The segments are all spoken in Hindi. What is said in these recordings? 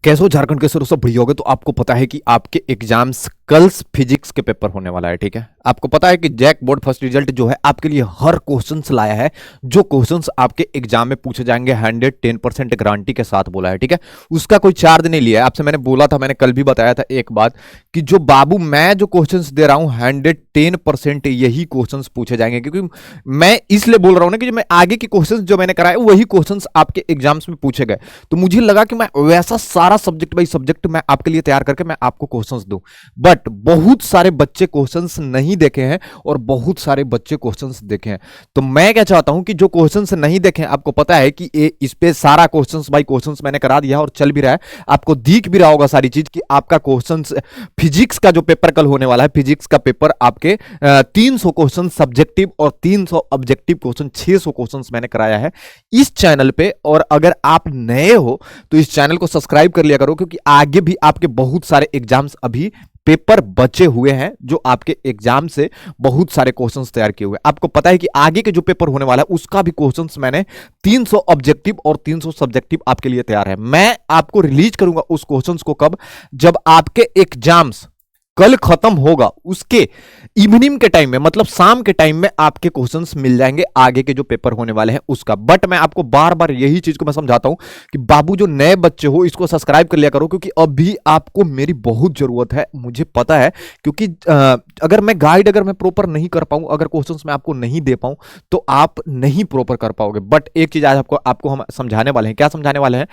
कैसे हो झारखंड के सर सब बढ़िया हो गए। तो आपको पता है कि आपके एग्जाम्स कल फिजिक्स के पेपर होने वाला है, ठीक है। आपको पता है कि जैक बोर्ड फर्स्ट रिजल्ट जो है आपके लिए हर क्वेश्चंस लाया है, जो क्वेश्चंस आपके एग्जाम में पूछे जाएंगे 110% गारंटी के साथ बोला है, ठीक है। उसका कोई चार्ज नहीं लिया है आपसे। मैंने बोला था, मैंने कल भी बताया था एक बात कि जो बाबू मैं जो क्वेश्चंस दे रहा हूं 110% यही क्वेश्चंस पूछे जाएंगे, क्योंकि मैं इसलिए बोल रहा हूं ना कि जो मैं आगे के क्वेश्चंस जो मैंने कराए वही क्वेश्चंस आपके एग्जाम्स में पूछे गए। तो मुझे लगा कि मैं वैसा सारा सब्जेक्ट बाई सब्जेक्ट मैं आपके लिए तैयार करके मैं आपको क्वेश्चंस दूं। बट बहुत सारे बच्चे क्वेश्चंस नहीं देखे हैं और बहुत सारे बच्चे क्वेश्चंस देखे हैं। तो मैं क्या चाहता हूं कि जो क्वेश्चंस नहीं देखे, आपको पता है कि इस पे सारा क्वेश्चंस बाई क्वेश्चंस मैंने करा दिया और चल भी रहा है, आपको दिख भी रहा होगा सारी चीज कि आपका क्वेश्चंस फिजिक्स का जो पेपर कल होने वाला है, फिजिक्स का पेपर आपके 300 क्वेश्चन सब्जेक्टिव और 300 ऑब्जेक्टिव क्वेश्चन, 600 क्वेश्चंस मैंने कराया है इस चैनल पे। और अगर आप नए हो तो इस चैनल को सब्सक्राइब कर लिया करो, क्योंकि आगे भी आपके बहुत सारे एग्जाम्स अभी पेपर बचे हुए हैं, जो आपके एग्जाम से बहुत सारे क्वेश्चंस तैयार किए हुए हैं। आपको पता है कि आगे के जो पेपर होने वाला है उसका भी क्वेश्चंस मैंने 300 ऑब्जेक्टिव और 300 सब्जेक्टिव आपके लिए तैयार है। मैं आपको रिलीज करूंगा उस क्वेश्चंस को कब, जब आपके एग्जाम्स कल खत्म होगा, उसके इवनिंग के टाइम में, मतलब शाम के टाइम में आपके क्वेश्चंस मिल जाएंगे आगे के जो पेपर होने वाले हैं उसका। बट मैं आपको बार बार यही चीज को मैं समझाता हूं कि बाबू जो नए बच्चे हो इसको सब्सक्राइब कर लिया करो, क्योंकि अभी आपको मेरी बहुत जरूरत है, मुझे पता है। क्योंकि अगर मैं गाइड अगर मैं प्रॉपर नहीं कर पाऊं, अगर क्वेश्चंस मैं आपको नहीं दे पाऊं, तो आप नहीं प्रॉपर कर पाओगे। बट एक चीज आज आपको हम समझाने वाले हैं। क्या समझाने वाले हैं?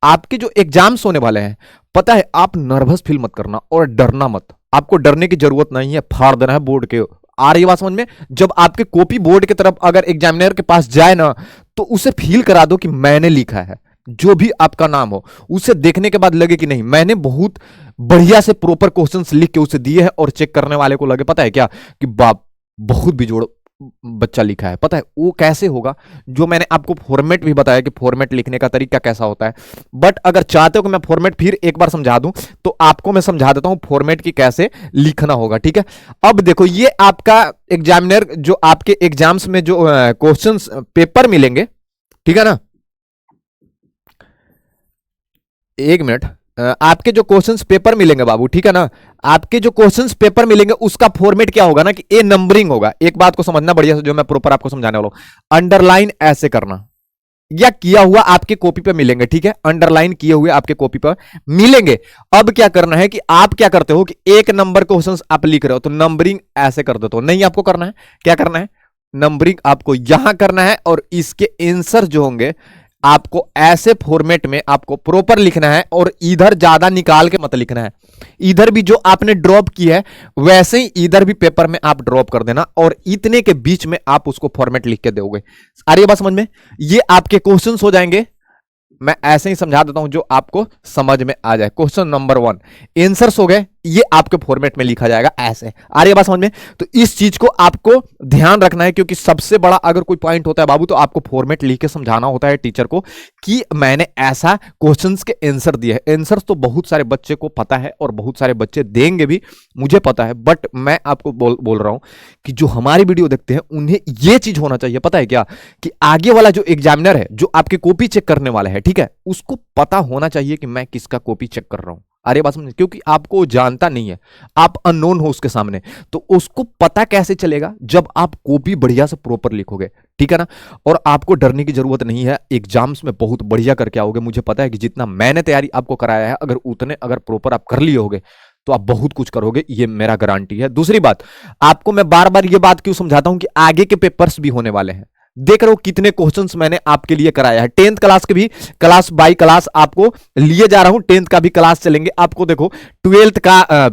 आपके जो एग्जाम्स होने वाले हैं, पता है, आप नर्वस फील मत करना और डरना मत। आपको डरने की जरूरत नहीं है, फाड़ देना है बोर्ड के। आ रही बात समझ में? जब आपके कॉपी बोर्ड की तरफ अगर एग्जामिनर के पास जाए ना, तो उसे फील करा दो कि मैंने लिखा है, जो भी आपका नाम हो, उसे देखने के बाद लगे कि नहीं, मैंने बहुत बढ़िया से प्रॉपर क्वेश्चंस लिख के उसे दिए हैं। और चेक करने वाले को लगे, पता है क्या, कि बाप बहुत बिजोड़ बच्चा लिखा है। पता है वो कैसे होगा? जो मैंने आपको फॉर्मेट भी बताया कि फॉर्मेट लिखने का तरीका कैसा होता है। बट अगर चाहते हो कि मैं फॉर्मेट फिर एक बार समझा दूं, तो आपको मैं समझा देता हूं फॉर्मेट की कैसे लिखना होगा, ठीक है। अब देखो, ये आपका एग्जामिनर जो आपके एग्जाम्स में जो क्वेश्चंस पेपर मिलेंगे, ठीक है ना, एक मिनट, आपके जो क्वेश्चंस पेपर मिलेंगे बाबू, ठीक है ना, आपके जो क्वेश्चंस पेपर मिलेंगे उसका फॉर्मेट क्या होगा ना, कि ए नंबरिंग होगा। एक बात को समझना बढ़िया से, जो मैं प्रॉपर आपको समझाने वाला हूं। अंडरलाइन ऐसे करना, या किया हुआ आपके कॉपी पे मिलेंगे, ठीक है, अंडरलाइन किए हुए आपके कॉपी पर मिलेंगे। अब क्या करना है कि आप क्या करते हो कि एक नंबर क्वेश्चंस आप लिख रहे हो तो नंबरिंग ऐसे कर देते हो। नहीं, आपको करना है, क्या करना है, नंबरिंग आपको यहां करना है, और इसके आंसर जो होंगे आपको ऐसे फॉर्मेट में आपको प्रॉपर लिखना है। और इधर ज्यादा निकाल के मत लिखना है, इधर भी जो आपने ड्रॉप की है वैसे ही इधर भी पेपर में आप ड्रॉप कर देना, और इतने के बीच में आप उसको फॉर्मेट लिख के दोगे। आ रही है बात समझ में? ये आपके क्वेश्चंस हो जाएंगे। मैं ऐसे ही समझा देता हूं जो आपको समझ में आ जाए। क्वेश्चन नंबर 1 आंसर्स हो गए, ये आपके फॉर्मेट में लिखा जाएगा ऐसे। आ रही है बात समझ में? तो इस चीज को आपको ध्यान रखना है, क्योंकि सबसे बड़ा अगर कोई पॉइंट होता है बाबू, तो आपको फॉर्मेट लिख के समझाना होता है टीचर को कि मैंने ऐसा क्वेश्चंस के आंसर दिए हैं। आंसर्स तो बहुत सारे बच्चे को पता है और बहुत सारे बच्चे देंगे भी, मुझे पता है। बट मैं आपको बोल रहा हूं कि जो हमारी वीडियो देखते हैं उन्हें यह चीज होना चाहिए, पता है क्या, कि आगे वाला जो एग्जामिनर है, जो आपके कॉपी चेक करने वाला है, ठीक है, उसको पता होना चाहिए कि मैं किसका कॉपी चेक कर रहा हूं। अरे बात समझ, क्योंकि आपको जानता नहीं है, आप अननोन हो उसके सामने, तो उसको पता कैसे चलेगा जब आप कॉपी बढ़िया से प्रॉपर लिखोगे, ठीक है ना। और आपको डरने की जरूरत नहीं है, एग्जाम्स में बहुत बढ़िया करके आओगे। मुझे पता है कि जितना मैंने तैयारी आपको कराया है, अगर उतने अगर प्रॉपर आप कर लिए होगे तो आप बहुत कुछ करोगे, ये मेरा गारंटी है। दूसरी बात, आपको मैं बार बार ये बात क्यों समझाता हूं कि आगे के पेपर्स भी होने वाले हैं। देख रहे हो कितने क्वेश्चंस मैंने आपके लिए कराया है। 10th क्लास के भी क्लास बाय क्लास आपको लिए जा रहा हूं, 10th का भी क्लास चलेंगे। आपको देखो 12th का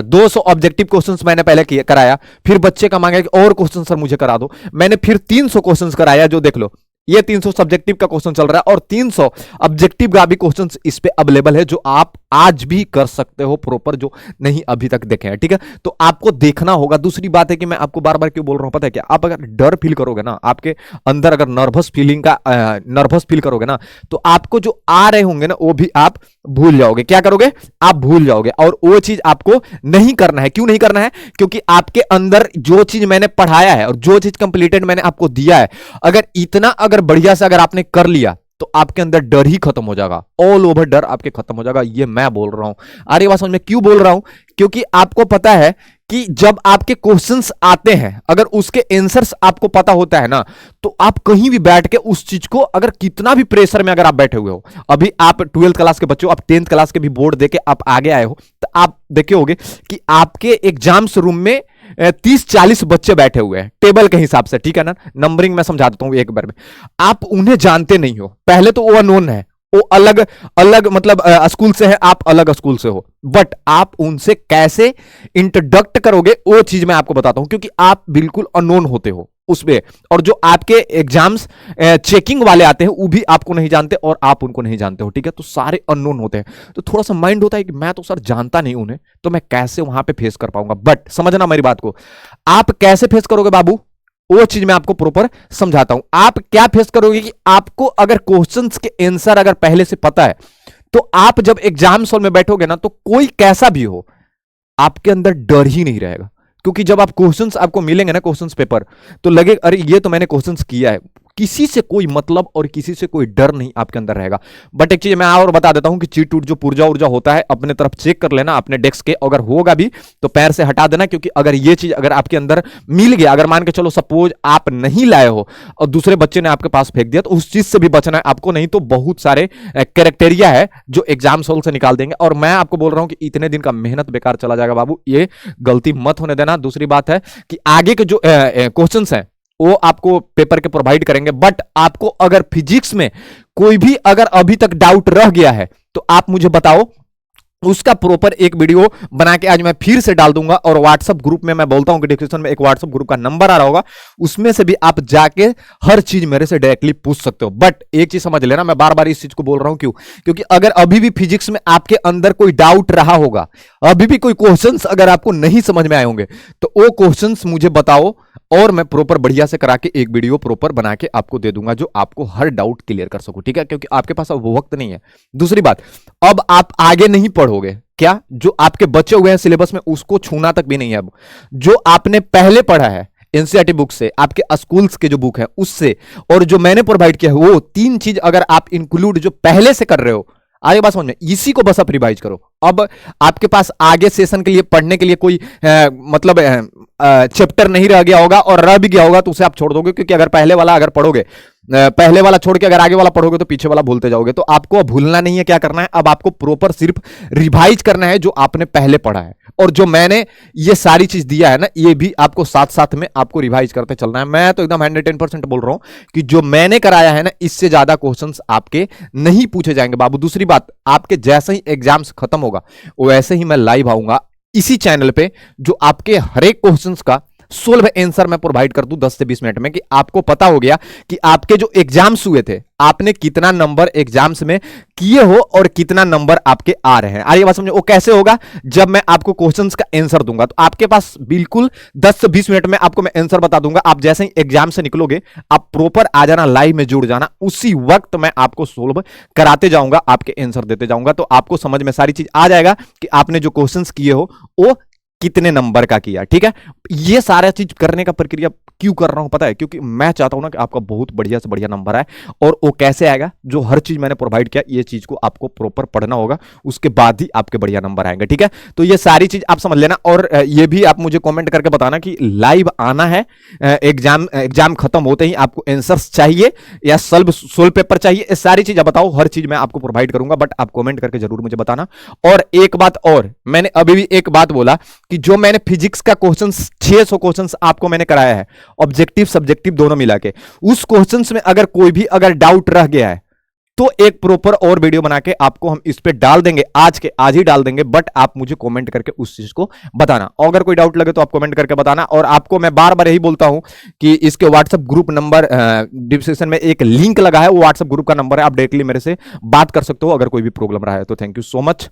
200 ऑब्जेक्टिव क्वेश्चंस मैंने पहले कराया, फिर बच्चे का मांगा कि और क्वेश्चन सर मुझे करा दो, मैंने फिर 300 क्वेश्चंस कराया। जो देख लो, ये 300 सब्जेक्टिव का क्वेश्चन चल रहा है और 300 ऑब्जेक्टिव का भी क्वेश्चन इस पे अवेलेबल है, जो आप आज भी कर सकते हो प्रॉपर, जो नहीं अभी तक देखे हैं, ठीक है। तो आपको देखना होगा। दूसरी बात है कि मैं आपको बार बार क्यों बोल रहा हूं, पता है क्या, आप अगर डर फील करोगे ना, आपके अंदर अगर नर्वस फील करोगे ना, तो आपको जो आ रहे होंगे ना वो भी आप भूल जाओगे। क्या करोगे? आप भूल जाओगे, और वो चीज आपको नहीं करना है। क्यों नहीं करना है? क्योंकि आपके अंदर जो चीज मैंने पढ़ाया है और जो चीज कंप्लीटेड मैंने आपको दिया है, अगर इतना अगर बढ़िया से अगर आपने कर लिया, तो आपके अंदर डर ही खत्म हो जाएगा, ऑल ओवर डर आपके खत्म हो जाएगा। ये मैं बोल रहा हूं। अरे बात समझ में क्यों बोल रहा हूं? क्योंकि आपको पता है कि जब आपके क्वेश्चंस आते हैं, अगर उसके आंसर्स आपको पता होता है ना, तो आप कहीं भी बैठ के उस चीज को, अगर कितना भी प्रेशर में अगर आप बैठे हुए हो, अभी आप 12th क्लास के बच्चे हो, आप 10th क्लास के भी बोर्ड देके आप आगे आए हो, तो आप देखे होगे कि आपके एग्जाम्स रूम में 30-40 बच्चे बैठे हुए हैं टेबल के हिसाब से, ठीक है ना। नंबरिंग मैं समझा देता हूं एक बार में। आप उन्हें जानते नहीं हो, पहले तो वो अननोन है, वो अलग अलग मतलब स्कूल से है, आप अलग स्कूल से हो, बट आप उनसे कैसे इंट्रोडक्ट करोगे वो चीज मैं आपको बताता हूं, क्योंकि आप बिल्कुल अननोन होते हो उसमें। और जो आपके एग्जाम्स चेकिंग वाले आते हैं वो भी आपको नहीं जानते और आप उनको नहीं जानते हो, ठीक है। तो सारे अननोन होते हैं, तो थोड़ा सा माइंड होता है कि मैं तो सर जानता नहीं उन्हें, तो मैं कैसे वहां पे फेस कर पाऊंगा। बट समझना मेरी बात को, आप कैसे फेस करोगे बाबू, वो चीज मैं आपको प्रॉपर समझाता हूं। आप क्या फेस करोगे कि आपको अगर क्वेश्चंस के आंसर अगर पहले से पता है, तो आप जब एग्जाम हॉल में बैठोगे ना, तो कोई कैसा भी हो, आपके अंदर डर ही नहीं रहेगा। क्योंकि जब आप क्वेश्चंस आपको मिलेंगे ना, क्वेश्चंस पेपर, तो लगे अरे ये तो मैंने क्वेश्चंस किया है, किसी से कोई मतलब और किसी से कोई डर नहीं आपके अंदर रहेगा। बट एक चीज मैं और बता देता हूं कि चीट उट जो पुर्जा उर्जा होता है अपने तरफ चेक कर लेना अपने डेस्क के, अगर होगा भी तो पैर से हटा देना, क्योंकि अगर ये चीज अगर आपके अंदर मिल गया, अगर मान के चलो सपोज आप नहीं लाए हो और दूसरे बच्चे ने आपके पास फेंक दिया, तो उस चीज से भी बचना है आपको, नहीं तो बहुत सारे कैरेक्टेरिया है जो एग्जाम हॉल से निकाल देंगे। और मैं आपको बोल रहा हूं कि इतने दिन का मेहनत बेकार चला जाएगा बाबू, ये गलती मत होने देना। दूसरी बात है कि आगे के जो क्वेश्चन है वो आपको पेपर के प्रोवाइड करेंगे, बट आपको अगर फिजिक्स में कोई भी अगर अभी तक डाउट रह गया है, तो आप मुझे बताओ, उसका प्रॉपर एक वीडियो बना के आज मैं फिर से डाल दूंगा। और व्हाट्सएप ग्रुप में मैं बोलता हूं कि डिस्क्रिप्शन में एक व्हाट्सएप ग्रुप का नंबर आ रहा होगा, उसमें से भी आप जाके हर चीज मेरे से डायरेक्टली पूछ सकते हो। बट एक चीज समझ लेना, मैं बार बार इस चीज को बोल रहा हूं क्यों, क्योंकि अगर अभी भी फिजिक्स में आपके अंदर कोई डाउट रहा होगा, अभी भी कोई क्वेश्चंस अगर आपको नहीं समझ में आए होंगे, तो वो क्वेश्चंस मुझे बताओ और मैं प्रॉपर बढ़िया से करा के एक वीडियो प्रॉपर बना के आपको दे दूंगा, जो आपको हर डाउट क्लियर कर सकूं, ठीक है। क्योंकि आपके पास अब वो वक्त नहीं है। दूसरी बात, अब आप आगे नहीं पढ़ोगे, क्या जो आपके बचे हुए हैं सिलेबस में उसको छूना तक भी नहीं है। अब जो आपने पहले पढ़ा है एनसीईआरटी बुक से, आपके स्कूल्स के जो बुक है उससे, और जो मैंने प्रोवाइड किया है, वो तीन चीज अगर आप इंक्लूड जो पहले से कर रहे हो, आगे बात समझ में, इसी को बस आप रिवाइज करो। अब आपके पास आगे सेशन के लिए पढ़ने के लिए कोई मतलब चैप्टर नहीं रह गया होगा, और रह भी गया होगा तो उसे आप छोड़ दोगे, क्योंकि अगर पहले वाला अगर पढ़ोगे, पहले वाला छोड़ के अगर आगे वाला पढ़ोगे तो पीछे वाला भूलते जाओगे। तो आपको अब भूलना नहीं है, क्या करना है, अब आपको प्रॉपर सिर्फ रिवाइज करना है जो आपने पहले पढ़ा है, और जो मैंने ये सारी चीज दिया है ना, ये भी आपको साथ साथ में आपको रिवाइज करते चलना है। मैं तो एकदम 110% बोल रहा हूं कि जो मैंने कराया है ना, इससे ज्यादा क्वेश्चंस आपके नहीं पूछे जाएंगे बाबू। दूसरी बात, आपके जैसे ही एग्जाम्स खत्म होगा वैसे ही मैं लाइव आऊंगा इसी चैनल पे, जो आपके हर एक क्वेश्चंस का सोल्व आंसर मैं प्रोवाइड कर दूं 10 से 20 मिनट में, कि आपको पता हो गया कि आपके जो एग्जाम्स हुए थे, आपने कितना नंबर एग्जाम्स में किए हो और कितना नंबर आपके आ रहे हैं। आइए बात समझो, वो कैसे होगा, जब मैं आपको क्वेश्चंस का आंसर दूंगा, तो आपके पास बिल्कुल 10 से 20 मिनट में आपको मैं आंसर बता दूंगा। आप जैसे ही एग्जाम से निकलोगे, आप प्रॉपर आ जाना, लाइव में जुड़ जाना, उसी वक्त मैं आपको सोल्व कराते जाऊंगा, आपके आंसर देते जाऊंगा, तो आपको समझ में सारी चीज आ जाएगा कि आपने जो क्वेश्चंस किए हो वो कितने नंबर का किया, ठीक है। ये सारा चीज करने का प्रक्रिया क्यों कर रहा हूं पता है, क्योंकि मैं चाहता हूं ना कि आपका बहुत बढ़िया से बढ़िया नंबर आए। और वो कैसे आएगा, जो हर चीज मैंने प्रोवाइड किया, ये चीज को आपको प्रॉपर पढ़ना होगा, उसके बाद ही आपके बढ़िया नंबर आएंगे, ठीक है। तो ये सारी चीज आप समझ लेना, और ये भी आप मुझे कमेंट करके बताना कि लाइव आना है, एग्जाम खत्म होते ही आपको आंसर्स चाहिए या सोल्व पेपर चाहिए, ये सारी चीज बताओ, हर चीज मैं आपको प्रोवाइड करूंगा, बट आप कमेंट करके जरूर मुझे बताना। और एक बात और, मैंने अभी भी एक बात बोला कि जो मैंने फिजिक्स का क्वेश्चन 600 क्वेश्चंस आपको मैंने कराया है, ऑब्जेक्टिव सब्जेक्टिव दोनों मिला के, उस क्वेश्चंस में अगर कोई भी अगर डाउट रह गया है, तो एक प्रॉपर और वीडियो बना के आपको हम इस पे डाल देंगे, आज ही डाल देंगे। बट आप मुझे कमेंट करके उस चीज को बताना, अगर कोई डाउट लगे तो आप कमेंट करके बताना। और आपको मैं बार बार यही बोलता हूं कि इसके व्हाट्सएप ग्रुप नंबर डिस्क्रिप्शन में एक लिंक लगा है, वो व्हाट्सएप ग्रुप का नंबर है, आप डायरेक्टली मेरे से बात कर सकते हो अगर कोई भी प्रॉब्लम रहा है तो। Thank you so much.